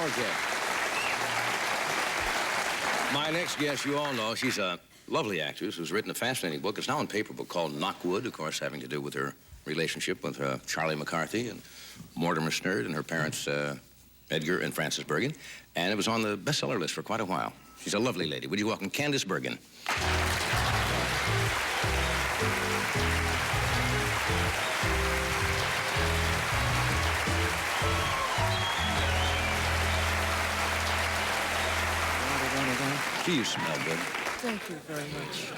Okay. My next guest, you all know, she's a lovely actress who's written a fascinating book. It's now in paper book called Knockwood, of course, having to do with her relationship with Charlie McCarthy and Mortimer Snerd and her parents, Edgar and Frances Bergen. And it was on the bestseller list for quite a while. She's a lovely lady. Would you welcome Candice Bergen? Do you smell good? Thank you very much.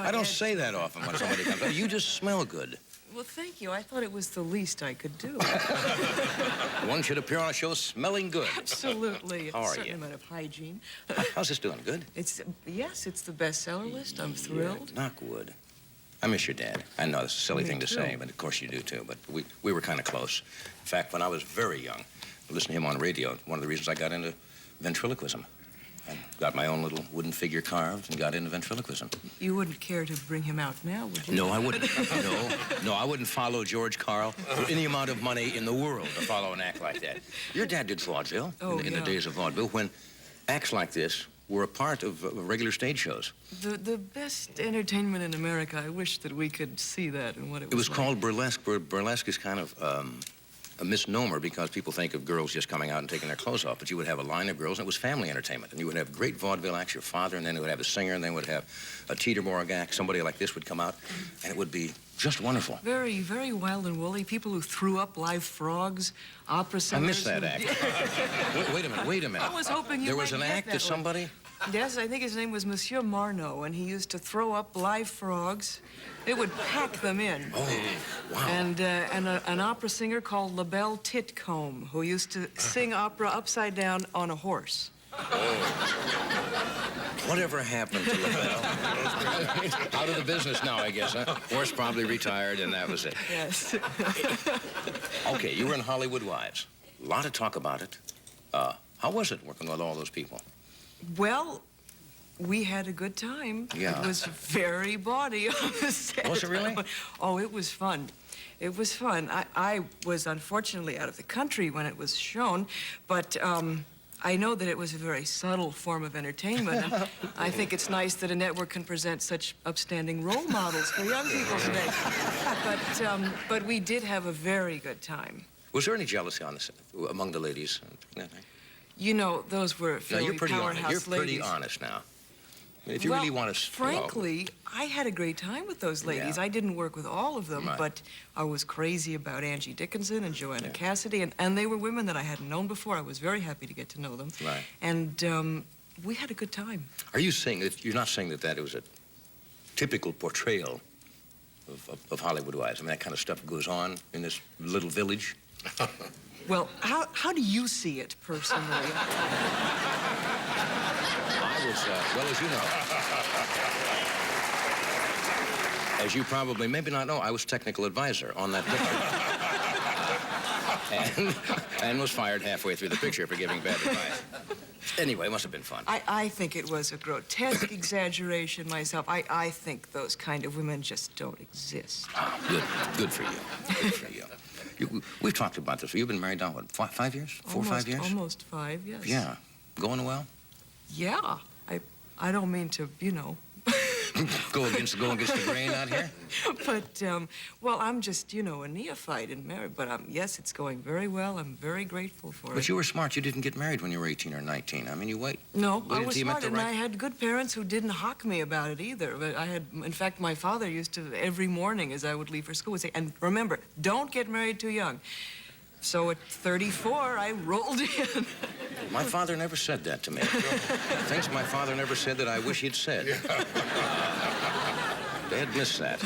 I don't say that often when somebody comes up. You just smell good. Well, thank you. I thought it was the least I could do. One should appear on a show smelling good. Absolutely. How are a certain you? amount of hygiene. How's this doing? Good? Yes, it's the bestseller list. I'm thrilled. Knockwood. I miss your dad. I know this is a silly thing to say, but of course you do too. But we were kind of close. In fact, when I was very young, I listened to him on radio. One of the reasons I got into ventriloquism. I got my own little wooden figure carved and got into ventriloquism. You wouldn't care to bring him out now, would you? No, I wouldn't. No, I wouldn't follow George Carl for any amount of money in the world to follow an act like that. Your dad did vaudeville in the days of vaudeville when acts like this were a part of regular stage shows. The best entertainment in America. I wish that we could see that and what it was. It was like. called burlesque. Burlesque is kind of a misnomer because people think of girls just coming out and taking their clothes off, but you would have a line of girls, and it was family entertainment, and you would have great vaudeville acts, your father, and then they would have a singer, and then would have a Teeter Morgan act. Somebody like this would come out, and it would be just wonderful. Very, very wild and woolly. People who threw up live frogs, opera singers. I missed that act. Wait a minute. I was hoping you There was might an get act that that somebody... one. Yes, I think his name was Monsieur Marno, and he used to throw up live frogs. It would pack them in. Oh, wow. And an opera singer called LaBelle Titcomb, who used to sing opera upside down on a horse. Whatever happened to LaBelle? Out of the business now, I guess, huh? Horse probably retired, and that was it. Yes. Okay, you were in Hollywood Wives. A lot of talk about it. How was it working with all those people? Well, we had a good time. Yeah. It was very bawdy on the set. Was it really? Oh, it was fun. It was fun. I was unfortunately out of the country when it was shown, but I know that it was a very subtle form of entertainment. And I think it's nice that a network can present such upstanding role models for young people today. But we did have a very good time. Was there any jealousy on the set among the ladies? You know, those were fairly powerhouse You're pretty ladies. honest now. If you really want to... Frankly, I had a great time with those ladies. Yeah. I didn't work with all of them, Right. but I was crazy about Angie Dickinson and Joanna Cassidy, and they were women that I hadn't known before. I was very happy to get to know them. Right. And we had a good time. Are you saying that... You're not saying that that was a typical portrayal of Hollywood Wives? I mean, that kind of stuff goes on in this little village? Well, how do you see it, personally? I was, well, as you probably maybe not know, I was technical advisor on that picture. and was fired halfway through the picture for giving bad advice. Anyway, it must have been fun. I think it was a grotesque exaggeration myself. I think those kind of women just don't exist. Oh, good for you. Good for you. We've talked about this. You've been married now, what, 5 years? 4 or 5 years? Almost 5, yes. Yeah. Going well? Yeah. I don't mean to, you know. go against the grain out here? But, well, I'm just, you know, a neophyte in marriage. But, yes, it's going very well. I'm very grateful for it. But you were smart. You didn't get married when you were 18 or 19. I mean, you wait. No, I was until you met smart, the and right... I had good parents who didn't hock me about it either. But in fact, my father used to, every morning as I would leave for school, would say, and remember, don't get married too young. So at 34, I rolled in. My father never said that to me. Things my father never said that I wish he'd said. Dad missed that.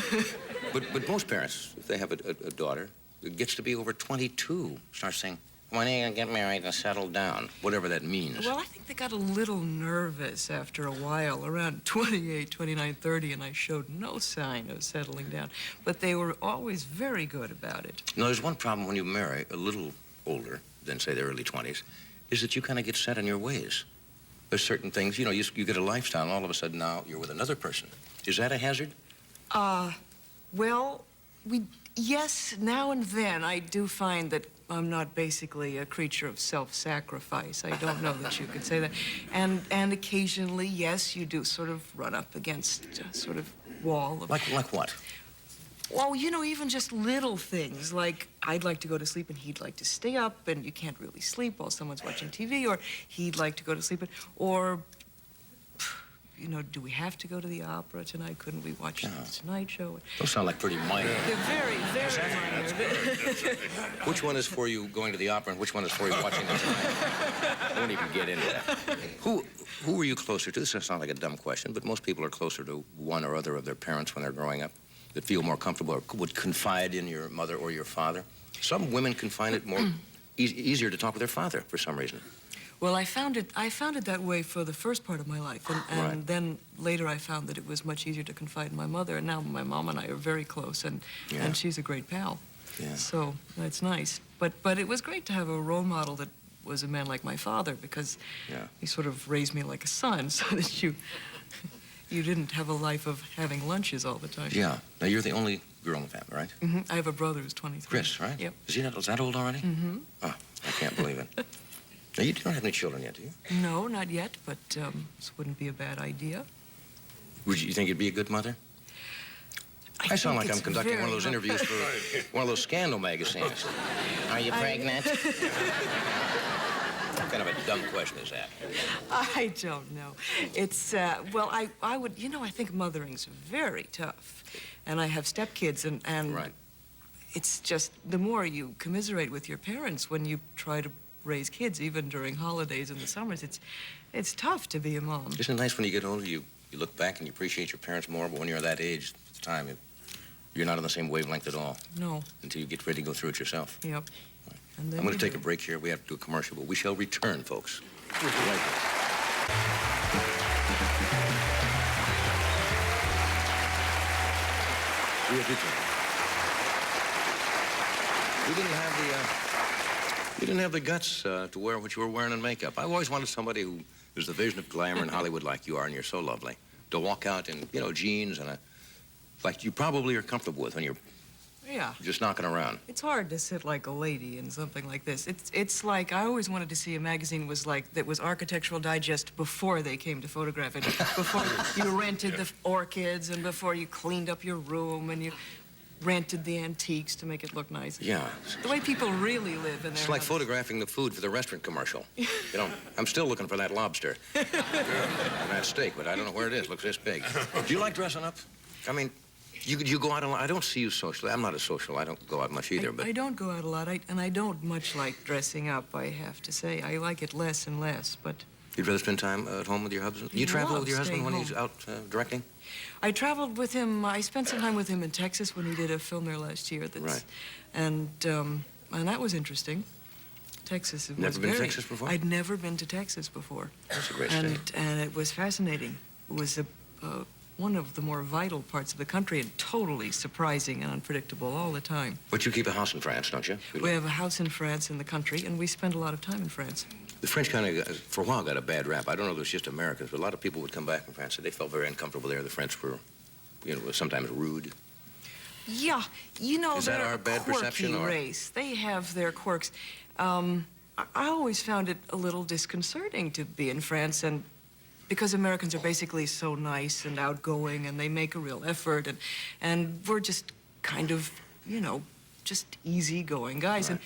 But most parents, if they have a daughter, it gets to be over 22, start saying, when are you going to get married and settle down? Whatever that means. Well, I think they got a little nervous after a while, around 28, 29, 30, and I showed no sign of settling down. But they were always very good about it. No, there's one problem when you marry a little older than, say, the early 20s, is that you kind of get set in your ways. There's certain things, you know, you get a lifestyle, and all of a sudden now you're with another person. Is that a hazard? Well, yes, now and then I do find that not basically a creature of self-sacrifice. I don't know that you could say that. And occasionally, yes, you do sort of run up against a sort of wall of... Like what? Well, you know, even just little things, like I'd like to go to sleep and he'd like to stay up, and you can't really sleep while someone's watching TV, or he'd like to go to sleep, or, you know, do we have to go to the opera tonight? Couldn't we watch the Tonight Show? Those sound like pretty minor. They're very, very minor. Which one is for you going to the opera, and which one is for you watching the Tonight? I won't even get into that. Who were you closer to? This sounds like a dumb question, but most people are closer to one or other of their parents when they're growing up, that feel more comfortable or would confide in your mother or your father. Some women can find it more easier to talk with their father for some reason. Well, I found it that way for the first part of my life, and then later I found that it was much easier to confide in my mother, and now my mom and I are very close, and she's a great pal. Yeah. So that's nice. But it was great to have a role model that was a man like my father, because he sort of raised me like a son, so that you didn't have a life of having lunches all the time. Yeah. Now, you're the only girl in the family, right? Mm-hmm. I have a brother who's 23. Chris, right? Yep. Is that old already? Mm-hmm. Oh, I can't believe it. Now, you don't have any children yet, do you? No, not yet, but this wouldn't be a bad idea. Would you think you'd be a good mother? I sound like I'm conducting one of those interviews for one of those scandal magazines. Are you pregnant? What kind of a dumb question is that? I don't know. It's, well, I would, you know, I think mothering's very tough. And I have stepkids, and Right. It's just, the more you commiserate with your parents when you try to raise kids, even during holidays in the summers, it's tough to be a mom. Isn't it nice when you get older, you look back and you appreciate your parents more, but when you're that age, at the time, you're not on the same wavelength at all. No. Until you get ready to go through it yourself. Yep. Right. And then I'm going to take a break here. We have to do a commercial, but we shall return, folks. Right. We have returned. We didn't have the guts to wear what you were wearing in makeup. I always wanted somebody who is the vision of glamour in Hollywood like you are, and you're so lovely, to walk out in, you know, jeans and like you probably are comfortable with when you're just knocking around. It's hard to sit like a lady in something like this. It's like, I always wanted to see a magazine that was Architectural Digest before they came to photograph it, before you rented the orchids, and before you cleaned up your room, and you rented the antiques to make it look nice. Yeah. The way people really live in their It's like houses. photographing the food for the restaurant commercial. You know, I'm still looking for that lobster and that steak, but I don't know where it is. Looks this big. Do you like dressing up? I mean, you go out a lot. I don't see you socially. I'm not a social. I don't go out much either, but... I don't go out a lot, and I don't much like dressing up, I have to say. I like it less and less, but... You'd rather spend time at home with your husband? You travel with your husband when he's out directing? I traveled with him. I spent some time with him in Texas when he did a film there last year. Right. And that was interesting. Texas. It Never was been to Texas before? I'd never been to Texas before. That's a great state. And it was fascinating. It was one of the more vital parts of the country, and totally surprising and unpredictable all the time. But you keep a house in France, don't you? We have a house in France in the country, and we spend a lot of time in France. The French kind of, for a while, got a bad rap. I don't know if it was just Americans, but a lot of people would come back from France and they felt very uncomfortable there. The French were, you know, sometimes rude. Yeah, you know, Is that they're our bad a quirky perception, or? race. They have their quirks. I always found it a little disconcerting to be in France, and because Americans are basically so nice and outgoing, and they make a real effort, and we're just kind of, you know, just easygoing guys, Right.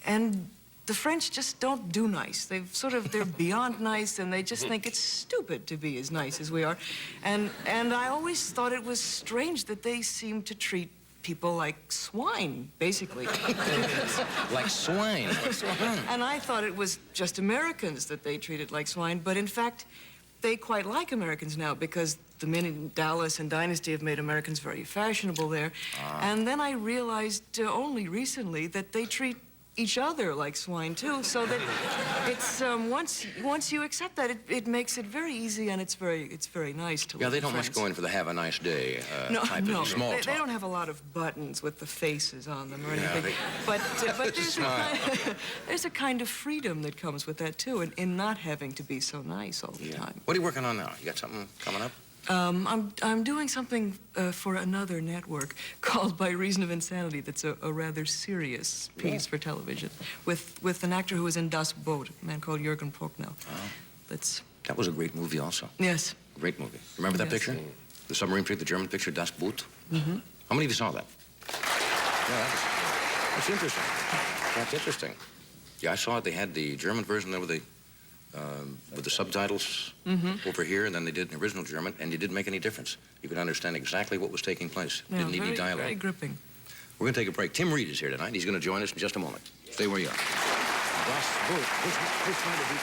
and the French just don't do nice. They're beyond nice, and they just think it's stupid to be as nice as we are. And I always thought it was strange that they seem to treat people like swine, basically. Like swine. And I thought it was just Americans that they treated like swine, but in fact, they quite like Americans now, because the men in Dallas and Dynasty have made Americans very fashionable there. And then I realized only recently that they treat each other like swine too, so that it's once you accept that, it makes it very easy, and it's very nice to live Yeah, they in don't France. much go in for the have a nice day type No, of small they talk. don't have a lot of buttons with the faces on them or Yeah, anything. But Smile. there's a kind of freedom that comes with that too, in not having to be so nice all the time. What are you working on now? You got something coming up? I'm doing something for another network called By Reason of Insanity. That's a rather serious piece for television with an actor who was in Das Boot, a man called Jürgen Prochnow. Oh. That was a great movie also. Yes. Great movie. Remember that picture? The submarine picture, the German picture, Das Boot? Mm-hmm. How many of you saw that? Yeah, that's interesting. That's interesting. Yeah, I saw it. They had the German version there with the subtitles over here, and then they did an original German, and it didn't make any difference. You could understand exactly what was taking place. Yeah, Didn't need any dialogue. Very gripping. We're going to take a break. Tim Reed is here tonight. He's going to join us in just a moment. Stay where you are. Das Boot. Which one did he